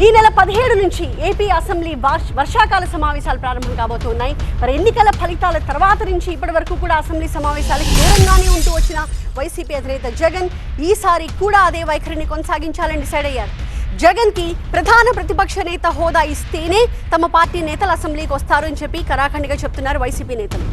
ఈ నెల 17 నుంచి ఏపీ అసెంబ్లీ వర్షాకాల సమావేశాలు ప్రారంభం కాబోతున్నాయి. మరి ఎన్నికల ఫలితాల తర్వాత నుంచి ఇప్పటి వరకు కూడా అసెంబ్లీ సమావేశాలకు దూరంగానే ఉంటూ వచ్చిన వైసీపీ అధినేత జగన్ ఈసారి కూడా అదే వైఖరిని కొనసాగించాలని డిసైడ్ అయ్యారు. జగన్ కి ప్రధాన ప్రతిపక్ష నేత హోదా ఇస్తేనే తమ పార్టీ నేతలు అసెంబ్లీకి వస్తారు అని చెప్పి కరాఖండిగా చెప్తున్నారు వైసీపీ నేతలు.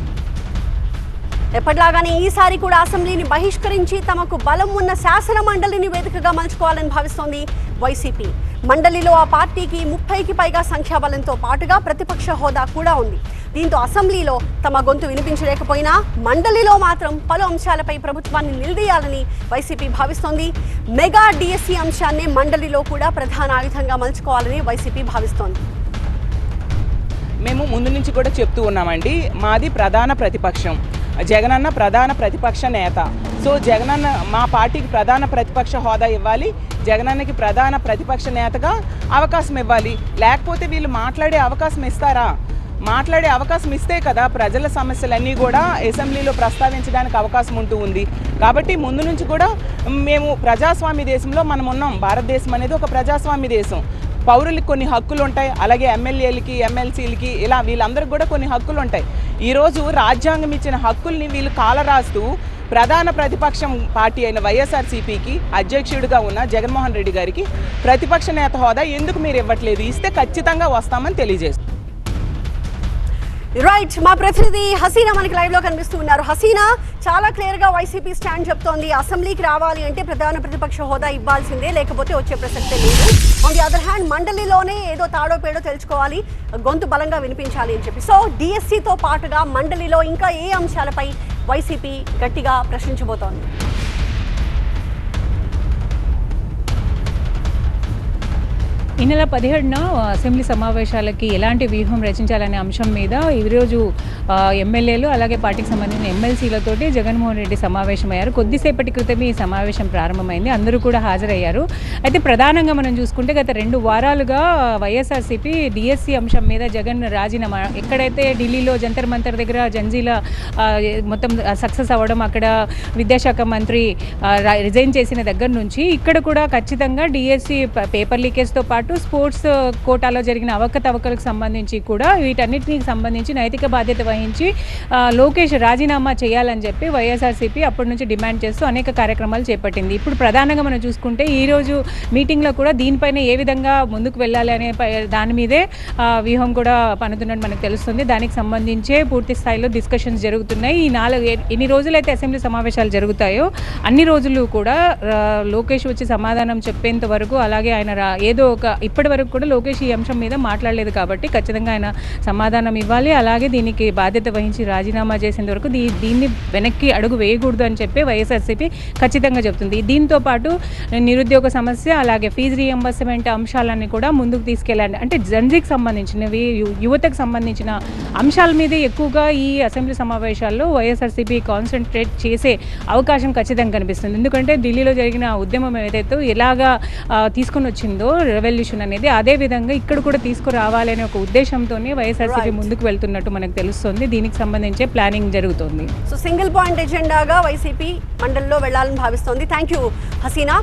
ఎప్పటిలాగానే ఈసారి కూడా అసెంబ్లీని బహిష్కరించి తమకు బలం ఉన్న శాసన మండలిని వేదికగా మలుచుకోవాలని భావిస్తోంది వైసీపీ. మండలిలో ఆ పార్టీకి 30కి పైగా సంఖ్యాబలంతో పాటుగా ప్రతిపక్ష హోదా కూడా ఉంది. దీంతో అసెంబ్లీలో తమ గొంతు వినిపించలేకపోయినా మండలిలో మాత్రం పలు అంశాలపై ప్రభుత్వాన్ని నిలదీయాలని వైసీపీ భావిస్తోంది. మెగా డిఎస్సి అంశాన్ని మండలిలో కూడా ప్రధాన ఆయుధంగా మలుచుకోవాలని వైసీపీ భావిస్తోంది. మేము ముందు నుంచి కూడా చెప్తూ ఉన్నామండి, మాది ప్రధాన ప్రతిపక్షం, జగనన్న ప్రధాన ప్రతిపక్ష నేత. సో జగనన్న మా పార్టీకి ప్రధాన ప్రతిపక్ష హోదా ఇవ్వాలి, జగనన్నకి ప్రధాన ప్రతిపక్ష నేతగా అవకాశం ఇవ్వాలి. లేకపోతే వీళ్ళు మాట్లాడే అవకాశం ఇస్తారా? మాట్లాడే అవకాశం ఇస్తే కదా ప్రజల సమస్యలన్నీ కూడా అసెంబ్లీలో ప్రస్తావించడానికి అవకాశం ఉంటూ ఉంది. కాబట్టి ముందు నుంచి కూడా మేము ప్రజాస్వామ్య దేశంలో మనం ఉన్నాం. భారతదేశం అనేది ఒక ప్రజాస్వామ్య దేశం. పౌరులకు కొన్ని హక్కులు ఉంటాయి, అలాగే ఎమ్మెల్యేలకి ఎమ్మెల్సీలకి ఇలా వీళ్ళందరికీ కూడా కొన్ని హక్కులు ఉంటాయి. ఈరోజు రాజ్యాంగం ఇచ్చిన హక్కుల్ని వీళ్ళు కాలరాస్తూ ప్రధాన ప్రతిపక్షం పార్టీ అయిన వైఎస్ఆర్సీపీకి అధ్యక్షుడిగా ఉన్న జగన్మోహన్ రెడ్డి గారికి ప్రతిపక్ష నేత హోదా ఎందుకు మీరు ఇవ్వట్లేదు? ఇస్తే ఖచ్చితంగా వస్తామని తెలియజేస్తారు. రైట్, మా ప్రతినిధి హసీనా మనకి లైవ్ లో కనిపిస్తూ ఉన్నారు. హసీనా, చాలా క్లియర్ గా వైసీపీ స్టాండ్ చెప్తోంది, అసెంబ్లీకి రావాలి అంటే ప్రధాన ప్రతిపక్ష హోదా ఇవ్వాల్సిందే, లేకపోతే వచ్చే ప్రసక్తే లేదు. ఆన్ ది అదర్ హ్యాండ్ మండలిలోనే ఏదో తాడో పేడో తెలుసుకోవాలి, గొంతు బలంగా వినిపించాలి అని చెప్పి. సో డిఎస్సితో పాటుగా మండలిలో ఇంకా ఏ అంశాలపై వైసీపీ గట్టిగా ప్రశ్నించబోతోంది? ఈ నెల 17న అసెంబ్లీ సమావేశాలకి ఎలాంటి వ్యూహం రచించాలనే అంశం మీద ఈరోజు ఎమ్మెల్యేలు అలాగే పార్టీకి సంబంధించిన ఎమ్మెల్సీలతోటి జగన్మోహన్ రెడ్డి సమావేశమయ్యారు. కొద్దిసేపటి క్రితమే ఈ సమావేశం ప్రారంభమైంది, అందరూ కూడా హాజరయ్యారు. అయితే ప్రధానంగా మనం చూసుకుంటే గత 2 వారాలుగా వైఎస్ఆర్సీపీ డిఎస్సి అంశం మీద జగన్ రాజీనామా, ఎక్కడైతే ఢిల్లీలో జంతర్ మంతర్ దగ్గర జంజీల మొత్తం సక్సెస్ అవ్వడం, అక్కడ విద్యాశాఖ మంత్రి రిజైన్ చేసిన దగ్గర నుంచి ఇక్కడ కూడా ఖచ్చితంగా డిఎస్సి పేపర్ లీకేజ్తో పాటు స్పోర్ట్స్ కోటాలో జరిగిన అవకతవకలకు సంబంధించి కూడా వీటన్నిటికి సంబంధించి నైతిక బాధ్యత వహించి లోకేష్ రాజీనామా చేయాలని చెప్పి వైఎస్ఆర్సీపీ అప్పటి నుంచి డిమాండ్ చేస్తూ అనేక కార్యక్రమాలు చేపట్టింది. ఇప్పుడు ప్రధానంగా మనం చూసుకుంటే ఈరోజు మీటింగ్లో కూడా దీనిపైన ఏ విధంగా ముందుకు వెళ్ళాలి అనే దాని మీదే వ్యూహం కూడా పనుతున్నట్టు మనకు తెలుస్తుంది. దానికి సంబంధించే పూర్తి స్థాయిలో డిస్కషన్స్ జరుగుతున్నాయి. ఈ ఎన్ని రోజులైతే అసెంబ్లీ సమావేశాలు జరుగుతాయో అన్ని రోజులు కూడా లోకేష్ వచ్చి సమాధానం చెప్పేంత వరకు, అలాగే ఆయన ఏదో ఒక ఇప్పటి వరకు కూడా లోకేష్ ఈ అంశం మీద మాట్లాడలేదు కాబట్టి ఖచ్చితంగా ఆయన సమాధానం ఇవ్వాలి, అలాగే దీనికి బాధ్యత వహించి రాజీనామా చేసేంత వరకు దీన్ని వెనక్కి అడుగు వేయకూడదు అని చెప్పి వైఎస్ఆర్సీపీ ఖచ్చితంగా చెబుతుంది. దీంతో పాటు నిరుద్యోగ సమస్య, అలాగే ఫీజు రీఎంబర్స్మెంట్ అంశాలన్నీ కూడా ముందుకు తీసుకెళ్ళండి అంటే జన్జీకి సంబంధించినవి, యువతకు సంబంధించిన అంశాల మీద ఎక్కువగా ఈ అసెంబ్లీ సమావేశాల్లో వైఎస్ఆర్సీపీ కాన్సన్ట్రేట్ చేసే అవకాశం ఖచ్చితంగా కనిపిస్తుంది. ఎందుకంటే ఢిల్లీలో జరిగిన ఉద్యమం ఏదైతే ఎలాగా తీసుకొని వచ్చిందో రెవల్యూషన్ అనేది, అదే విధంగా ఇక్కడ కూడా తీసుకురావాలనే ఒక ఉద్దేశంతోనే వైఎస్ఆర్సీపీ ముందుకు వెళ్తున్నట్టు మనకు తెలుస్తుంది. దీనికి సంబంధించే ప్లానింగ్ జరుగుతుంది. సో సింగిల్ పాయింట్ ఎజెండాగా వైసీపీ మండలిలో వెళ్లాలని భావిస్తోంది. Thank you Hasina.